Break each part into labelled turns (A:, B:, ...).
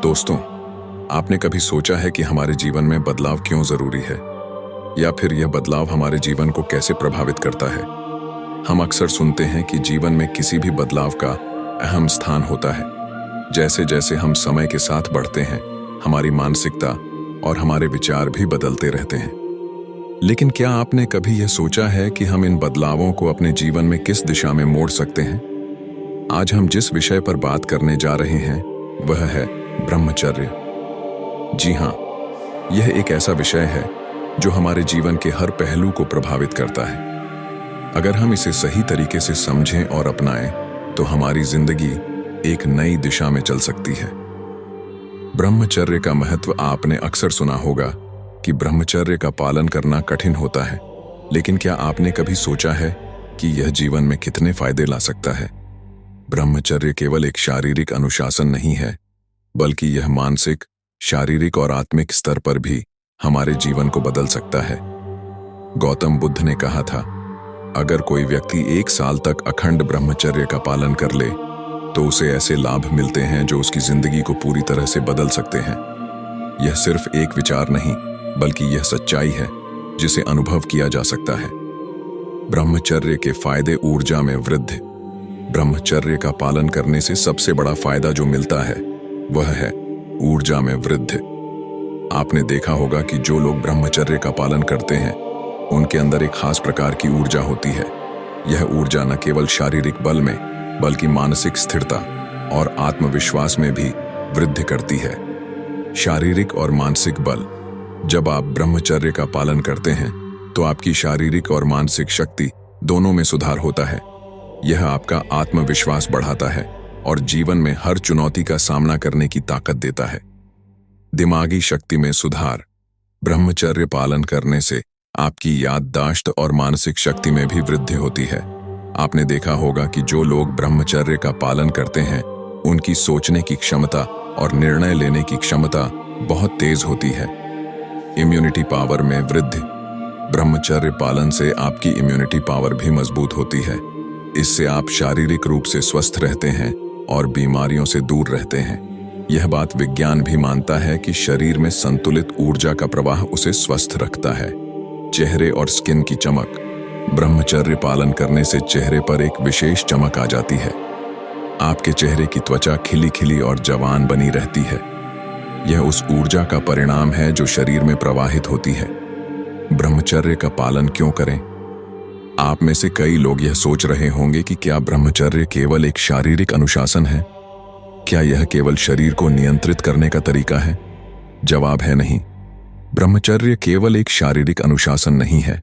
A: दोस्तों, आपने कभी सोचा है कि हमारे जीवन में बदलाव क्यों जरूरी है, या फिर यह बदलाव हमारे जीवन को कैसे प्रभावित करता है? हम अक्सर सुनते हैं कि जीवन में किसी भी बदलाव का अहम स्थान होता है। जैसे जैसे हम समय के साथ बढ़ते हैं, हमारी मानसिकता और हमारे विचार भी बदलते रहते हैं। लेकिन क्या आपने कभी यह सोचा है कि हम इन बदलावों को अपने जीवन में किस दिशा में मोड़ सकते हैं? आज हम जिस विषय पर बात करने जा रहे हैं वह है ब्रह्मचर्य। जी हाँ, यह एक ऐसा विषय है जो हमारे जीवन के हर पहलू को प्रभावित करता है। अगर हम इसे सही तरीके से समझें और अपनाएं, तो हमारी जिंदगी एक नई दिशा में चल सकती है। ब्रह्मचर्य का महत्व आपने अक्सर सुना होगा कि ब्रह्मचर्य का पालन करना कठिन होता है, लेकिन क्या आपने कभी सोचा है कि यह जीवन में कितने फायदे ला सकता है? ब्रह्मचर्य केवल एक शारीरिक अनुशासन नहीं है, बल्कि यह मानसिक, शारीरिक और आत्मिक स्तर पर भी हमारे जीवन को बदल सकता है। गौतम बुद्ध ने कहा था, अगर कोई व्यक्ति 1 साल तक अखंड ब्रह्मचर्य का पालन कर ले, तो उसे ऐसे लाभ मिलते हैं जो उसकी जिंदगी को पूरी तरह से बदल सकते हैं। यह सिर्फ एक विचार नहीं, बल्कि यह सच्चाई है जिसे अनुभव किया जा सकता है। ब्रह्मचर्य के फायदे। ऊर्जा में वृद्धि। ब्रह्मचर्य का पालन करने से सबसे बड़ा फायदा जो मिलता है वह है ऊर्जा में वृद्धि। आपने देखा होगा कि जो लोग ब्रह्मचर्य का पालन करते हैं, उनके अंदर एक खास प्रकार की ऊर्जा होती है। यह ऊर्जा न केवल शारीरिक बल में, बल्कि मानसिक स्थिरता और आत्मविश्वास में भी वृद्धि करती है। शारीरिक और मानसिक बल। जब आप ब्रह्मचर्य का पालन करते हैं, तो आपकी शारीरिक और मानसिक शक्ति दोनों में सुधार होता है। यह आपका आत्मविश्वास बढ़ाता है और जीवन में हर चुनौती का सामना करने की ताकत देता है। दिमागी शक्ति में सुधार। ब्रह्मचर्य पालन करने से आपकी याददाश्त और मानसिक शक्ति में भी वृद्धि होती है। आपने देखा होगा कि जो लोग ब्रह्मचर्य का पालन करते हैं, उनकी सोचने की क्षमता और निर्णय लेने की क्षमता बहुत तेज होती है। इम्यूनिटी पावर में वृद्धि। ब्रह्मचर्य पालन से आपकी इम्यूनिटी पावर भी मजबूत होती है। इससे आप शारीरिक रूप से स्वस्थ रहते हैं और बीमारियों से दूर रहते हैं। यह बात विज्ञान भी मानता है कि शरीर में संतुलित ऊर्जा का प्रवाह उसे स्वस्थ रखता है। चेहरे और स्किन की चमक। ब्रह्मचर्य पालन करने से चेहरे पर एक विशेष चमक आ जाती है। आपके चेहरे की त्वचा खिली खिली और जवान बनी रहती है। यह उस ऊर्जा का परिणाम है जो शरीर में प्रवाहित होती है। ब्रह्मचर्य का पालन क्यों करें? आप में से कई लोग यह सोच रहे होंगे कि क्या ब्रह्मचर्य केवल एक शारीरिक अनुशासन है? क्या यह केवल शरीर को नियंत्रित करने का तरीका है? जवाब है नहीं। ब्रह्मचर्य केवल एक शारीरिक अनुशासन नहीं है,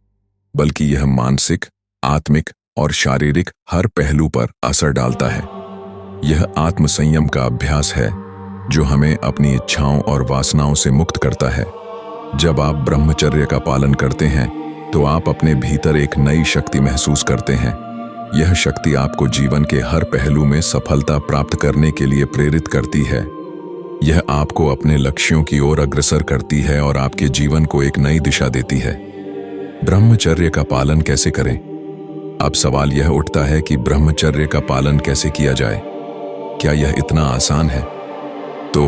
A: बल्कि यह मानसिक, आत्मिक और शारीरिक हर पहलू पर असर डालता है। यह आत्मसंयम का अभ्यास है जो हमें अपनी इच्छाओं और वासनाओं से मुक्त करता है। जब आप ब्रह्मचर्य का पालन करते हैं, तो आप अपने भीतर एक नई शक्ति महसूस करते हैं। यह शक्ति आपको जीवन के हर पहलू में सफलता प्राप्त करने के लिए प्रेरित करती है। यह आपको अपने लक्ष्यों की ओर अग्रसर करती है और आपके जीवन को एक नई दिशा देती है। ब्रह्मचर्य का पालन कैसे करें? अब सवाल यह उठता है कि ब्रह्मचर्य का पालन कैसे किया जाए? क्या यह इतना आसान है? तो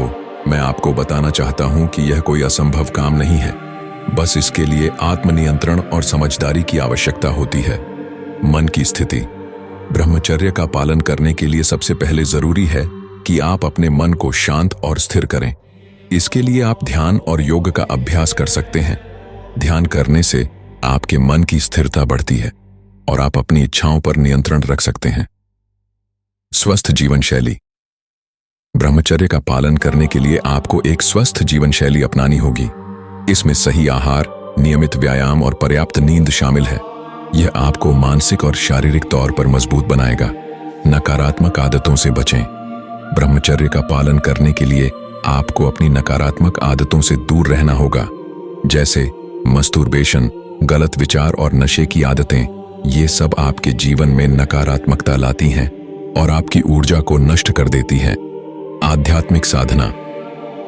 A: मैं आपको बताना चाहता हूं कि यह कोई असंभव काम नहीं है। बस इसके लिए आत्मनियंत्रण और समझदारी की आवश्यकता होती है। मन की स्थिति। ब्रह्मचर्य का पालन करने के लिए सबसे पहले जरूरी है कि आप अपने मन को शांत और स्थिर करें। इसके लिए आप ध्यान और योग का अभ्यास कर सकते हैं। ध्यान करने से आपके मन की स्थिरता बढ़ती है और आप अपनी इच्छाओं पर नियंत्रण रख सकते हैं। स्वस्थ जीवन शैली। ब्रह्मचर्य का पालन करने के लिए आपको एक स्वस्थ जीवन शैली अपनानी होगी। इसमें सही आहार, नियमित व्यायाम और पर्याप्त नींद शामिल है। यह आपको मानसिक और शारीरिक तौर पर मजबूत बनाएगा। नकारात्मक आदतों से बचें। ब्रह्मचर्य का पालन करने के लिए आपको अपनी नकारात्मक आदतों से दूर रहना होगा, जैसे मस्टुर्बेशन, गलत विचार और नशे की आदतें। ये सब आपके जीवन में नकारात्मकता लाती हैं और आपकी ऊर्जा को नष्ट कर देती हैं। आध्यात्मिक साधना।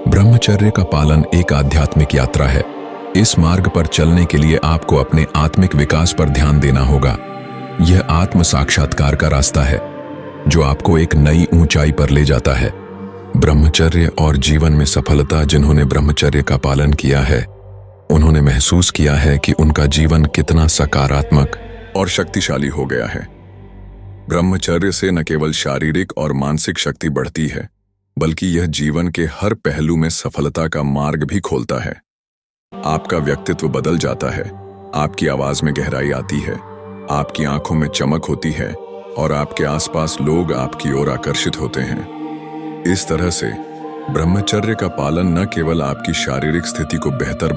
A: ब्रह्मचर्य का पालन एक आध्यात्मिक यात्रा है। इस मार्ग पर चलने के लिए आपको अपने आत्मिक विकास पर ध्यान देना होगा। यह आत्म साक्षात्कार का रास्ता है जो आपको एक नई ऊंचाई पर ले जाता है। ब्रह्मचर्य और जीवन में सफलता। जिन्होंने ब्रह्मचर्य का पालन किया है उन्होंने महसूस किया है कि उनका जीवन कितना सकारात्मक और शक्तिशाली हो गया है। ब्रह्मचर्य से न केवल शारीरिक और मानसिक शक्ति बढ़ती है बल्कि यह जीवन के हर पहलू में सफलता का मार्ग भी खोलता है। आपका व्यक्तित्व बदल जाता है, आपकी आवाज में गहराई आती है, आपकी आंखों में चमक होती है और आपके आसपास लोग आपकी ओर आकर्षित होते हैं। इस तरह से ब्रह्मचर्य का पालन न केवल आपकी शारीरिक स्थिति को बेहतर